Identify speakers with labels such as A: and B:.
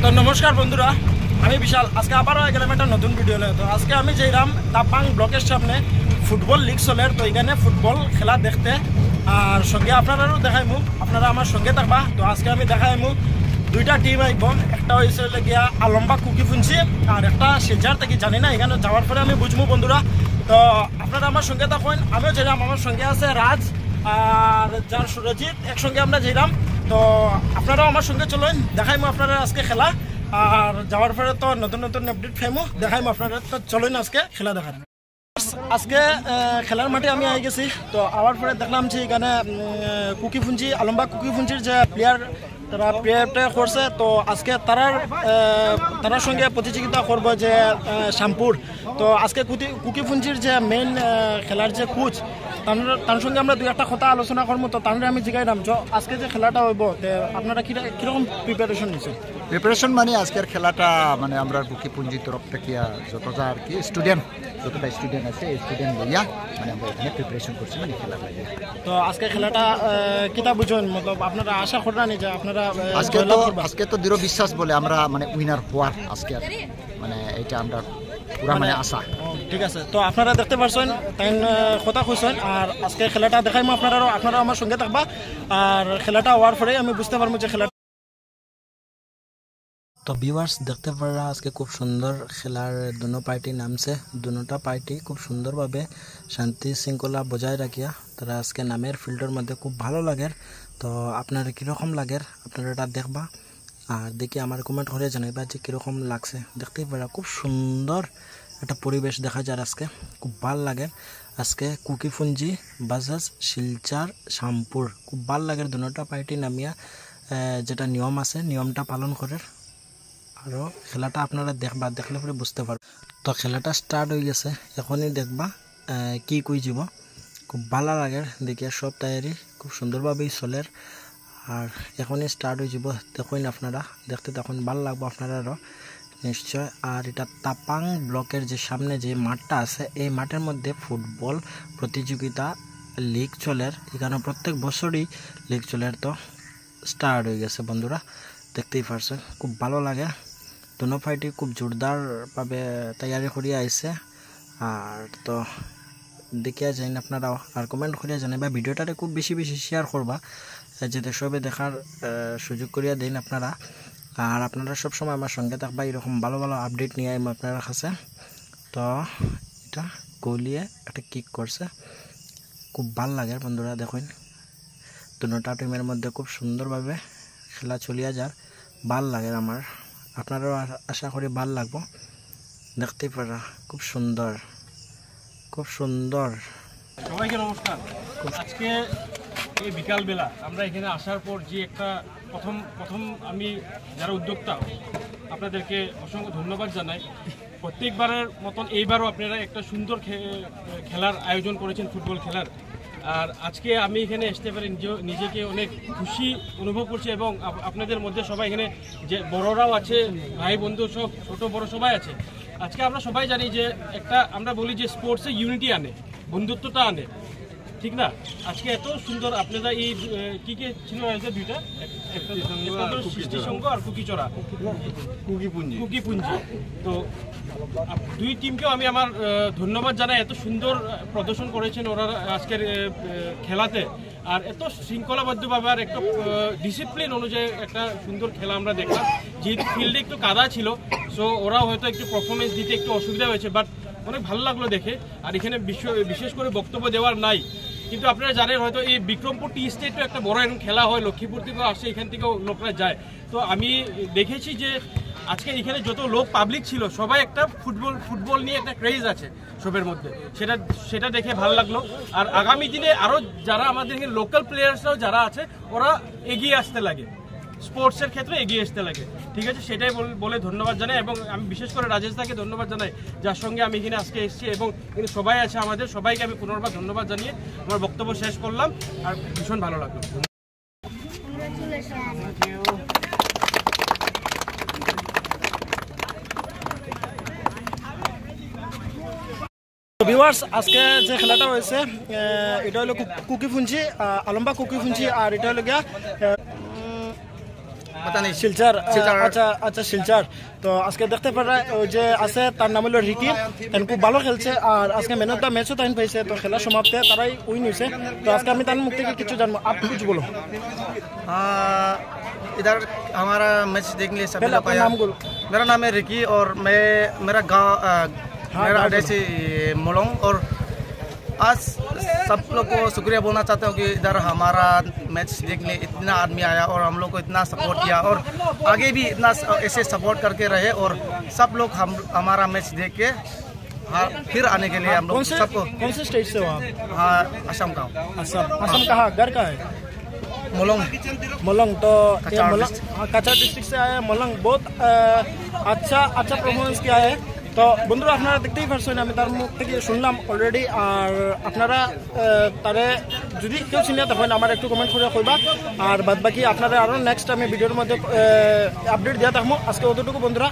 A: তো নমস্কার বন্ধুরা, আমি বিশাল। আজকে আবারও গেলাম একটা নতুন ভিডিও নিয়ে। তো আজকে আমি যাইলাম তাপাং ব্লকের সামনে ফুটবল লিগ চলের। তো এখানে ফুটবল খেলা দেখতে আর সঙ্গে আপনারাও দেখাইমু, আপনারা আমার সঙ্গে থাকবা। তো আজকে আমি দেখাইমু দুইটা টিম আইব, একটা হয়েছে গিয়া আলম্বা কুকিফুঞ্চি আর একটা শিলচর থেকে, জানি না, এখানে যাওয়ার পরে আমি বুঝবো বন্ধুরা। তো আপনারা আমার সঙ্গে থাকুন, আমিও যাইলাম, আমার সঙ্গে আছে রাজ আর যার সুরজিৎ, একসঙ্গে আমরা যাইলাম। তো আপনারাও আমার সঙ্গে চলুন, দেখাইমু আপনারা আজকে খেলা। আর যাওয়ার পরে তো নতুন নতুন আপডেট ফাইমু, দেখাইমু আপনারা। তো চলুন আজকে খেলা দেখান। আজকে খেলার মাঠে আমি আই গেছি। তো আবার পরে দেখলাম যে এখানে কুকিফুঞ্চি, আলম্বা কুকিফুঞ্চির যে প্লেয়ার, তারা প্লেয়ারটা করছে। তো আজকে তারার সঙ্গে প্রতিযোগিতা করবো যে শ্যামপুর। তো আজকে কুকিফুঞ্চির যে মেইন খেলার যে কোচ, তার সঙ্গে আমরা দুই একটা কথা আলোচনা করবো। তো তাহলে আমি জিগাইলাম যে আজকে যে খেলাটা হইব, আপনারা কীরকম প্রিপারেশন নিচ্ছেন?
B: প্রিপারেশন মানে আজকের খেলাটা মানে আমরা কুকিপুঞ্জির তরফ থেকে যতটা আর কি যতটা স্টুডেন্ট আছে এই স্টুডেন্ট লইয়া মানে আমরা এখানে প্রিপারেশন করছি মানে খেলা লাগে।
A: তো আজকে খেলাটা কিতা বুঝুন, মতলব আপনারা আশা করেন যে আপনারা
B: আজকে তো দৃঢ় বিশ্বাস বলে আমরা মানে উইনার হওয়ার আজকে মানে এটা আমরা পুরা মানে আশা।
A: ঠিক আছে, তো আপনারা দেখতে পারছেন, তাই কথা কইছেন। আর আজকে খেলাটা দেখাইমু, আপনারা আমার সঙ্গে থাকবা। আর খেলাটা হওয়ার পরে আমি বুঝতে পারবো যে খেলা।
C: তো ভিউয়ার্স দেখতে পারা আজকে খুব সুন্দর খেলার দুনো পার্টি নামছে। দুটা পার্টি খুব সুন্দরভাবে শান্তি শৃঙ্খলা বজায় রাখিয়া তারা আজকে নামের ফিল্ডের মধ্যে খুব ভালো লাগে। তো আপনার কীরকম লাগে আপনারা এটা দেখবা আর দেখি আমার কমেন্ট করে জানাইবা যে কীরকম লাগছে। দেখতেই পারা খুব সুন্দর একটা পরিবেশ দেখা যায় আজকে, খুব ভাল লাগে। আজকে কুকিফুঞ্জি বাজাজ শিলচর শ্যামপুর, খুব ভাল লাগে। দুটা পার্টি নামিয়া যেটা নিয়ম আছে নিয়মটা পালন করে। আর খেলাটা আপনারা দেখলে পরে বুঝতে পারবেন। তো খেলাটা স্টার্ট হয়ে গেছে, এখনই দেখবা কি কই যাব। খুব ভালো লাগে দেখিয়া, সব তৈরি খুব সুন্দরভাবেই চলের। আর এখনই স্টার্ট হয়ে যাব, দেখুন আপনারা, দেখতে তখন ভালো লাগবে আপনারাও নিশ্চয়। আর এটা তাপাং ব্লকের যে সামনে যে মাঠটা আছে, এই মাঠের মধ্যে ফুটবল প্রতিযোগিতা লিগ চলের। এখানে প্রত্যেক বছরই লিগ চলের। তো স্টার্ট হয়ে গেছে বন্ধুরা, দেখতেই পারছেন, খুব ভালো লাগে। দুনো ফাইটি খুব জোরদারভাবে তৈরি করিয়া আইছে। আর তো দেখিয়া যাইন আপনারাও, আর কমেন্ট করিয়া জানাইবা, ভিডিওটাতে খুব বেশি শেয়ার করবা যাতে সবে দেখার সুযোগ করিয়া দিন আপনারা। আর আপনারা সবসময় আমার সঙ্গে থাকবা, এরকম ভালো ভালো আপডেট নিয়ে আইম আপনার কাছে। তো এটা গোলিয়ে একটা কিক করছে, খুব ভাল লাগে বন্ধুরা। দেখুন দুটা টিমের মধ্যে খুব সুন্দরভাবে খেলা চলিয়া যার, ভাল লাগে আমার, আপনারাও আশা করি ভাল লাগবো। দেখতেই পারা খুব সুন্দর, খুব সুন্দর।
D: সবাইকে নমস্কার। আজকে এই বিকালবেলা আমরা এখানে আসার পর যে একটা প্রথম আমি যারা উদ্যোক্তা আপনাদেরকে অসংখ্য ধন্যবাদ জানাই। প্রত্যেকবারের মতন এইবারও আপনারা একটা সুন্দর খেলার আয়োজন করেছেন, ফুটবল খেলার। আর আজকে আমি এখানে আসতে পারি নিজেকে অনেক খুশি অনুভব করছি। এবং আপনাদের মধ্যে সবাই এখানে যে বড়রাও আছে, ভাই বন্ধু সব ছোট বড় সবাই আছে। আজকে আমরা সবাই জানি যে একটা আমরা বলি যে স্পোর্টসে ইউনিটি আনে, বন্ধুত্বটা আনে, ঠিক না? আজকে এত সুন্দর আপনারা এই কি ছিল দুইটা, সৃষ্টি সংঘ আর কুকিচড়া কুকিপুঞ্জি। তো দুই টিমকেও আমি আমার ধন্যবাদ জানাই, এত সুন্দর প্রদর্শন করেছেন ওরা আজকের খেলাতে। আর এত শৃঙ্খলাবদ্ধভাবে আর একটা ডিসিপ্লিন অনুযায়ী একটা সুন্দর খেলা আমরা দেখলাম। যেহেতু ফিল্ডে একটু কাদা ছিল, সো ওরা হয়তো একটু পারফরমেন্স দিতে একটু অসুবিধা হয়েছে, বাট অনেক ভালো লাগলো দেখে। আর এখানে বিশেষ করে বক্তব্য দেওয়ার নাই, কিন্তু আপনারা জানেন হয়তো এই বিক্রমপুর টি স্টেটও একটা বড় এরকম খেলা হয়, লক্ষ্মীপুর থেকেও আসে, এখান থেকেও লোকরা যায়। তো আমি দেখেছি যে আজকে এখানে যত লোক পাবলিক ছিল সবাই একটা ফুটবল নিয়ে একটা ক্রেজ আছে সবের মধ্যে, সেটা দেখে ভালো লাগলো। আর আগামী দিনে আরও যারা আমাদের এখানে লোকাল প্লেয়ার্সরাও যারা আছে ওরা এগিয়ে আসতে লাগে, স্পোর্টসের ক্ষেত্রে এগিয়ে আসতে লাগে, ঠিক আছে? সেটাই বলে ধন্যবাদ জানাই। এবং আমি বিশেষ করে রাজেশ দাকে ধন্যবাদ জানাই, যার সঙ্গে আমি এখানে আজকে এসেছি। এবং এখানে সবাই আছে আমাদের, সবাইকে আমি পুনর্বার ধন্যবাদ জানিয়ে আমার বক্তব্য শেষ করলাম। আর ভীষণ ভালো লাগলো।
A: ভিউয়ার্স আজকে যে খেলাটা হয়েছে এটা হলো কুকিফুঞ্চি, আলম্বা কুকিফুঞ্চি। আর এটা হলো গিয়া
E: पता नहीं
A: শিলচর
E: শিলচর।
A: আচ্ছা আচ্ছা শিলচর তো আজকে দেখতে পারা ওই যে আছে তার নাম হলো রিকি তান খুব ভালো খেলছে আর আজকে ম্যান অফ দ্য ম্যাচও তাই পাইছে তো খেলা সমাপ্তে তারাই উইন হয়েছে তো আজকে আমি তার মুখ থেকে কিছু জানবো আপনি কিছু বলো
E: इधर हमारा मैच देखने लिए सभी
A: पहले
E: लोग
A: अपना
E: आया
A: नाम बोलो।
E: मेरा नाम है रिकी और मेरा गांव मेरा
A: गाँव
E: एड्रेस मोलोंग और आज सब लोग को शुक्रिया बोलना चाहता हूँ कि इधर हमारा मैच देखने इतना आदमी आया और हम लोग को इतना सपोर्ट किया और आगे भी इतना ऐसे सपोर्ट करके रहे और सब लोग हमारा मैच देख के फिर आने के लिए हम लोग सबको
A: कौन से स्टेट से हो आप
E: हाँ असम का
A: असम असम कहाँ घर का है
E: मोलोंग
A: मलंग तो ये
E: कचार
A: मलंग কাছাড় ডিস্ট্রিক্ট से आया मलंग बहुत अच्छा পারফরমেন্স किया है তো বন্ধুরা আপনারা দেখতেই পারছেন আমি তার মুখ থেকে শুনলাম অলরেডি আর আপনারা তারে যদি কেউ চিনে তখন আমার একটু কমেন্ট করে কইবা আর বাদ বাকি আপনারা আরো নেক্সট আমি ভিডিওর মধ্যে আপডেট দিয়া থাকবো আজকে অতটুকু বন্ধুরা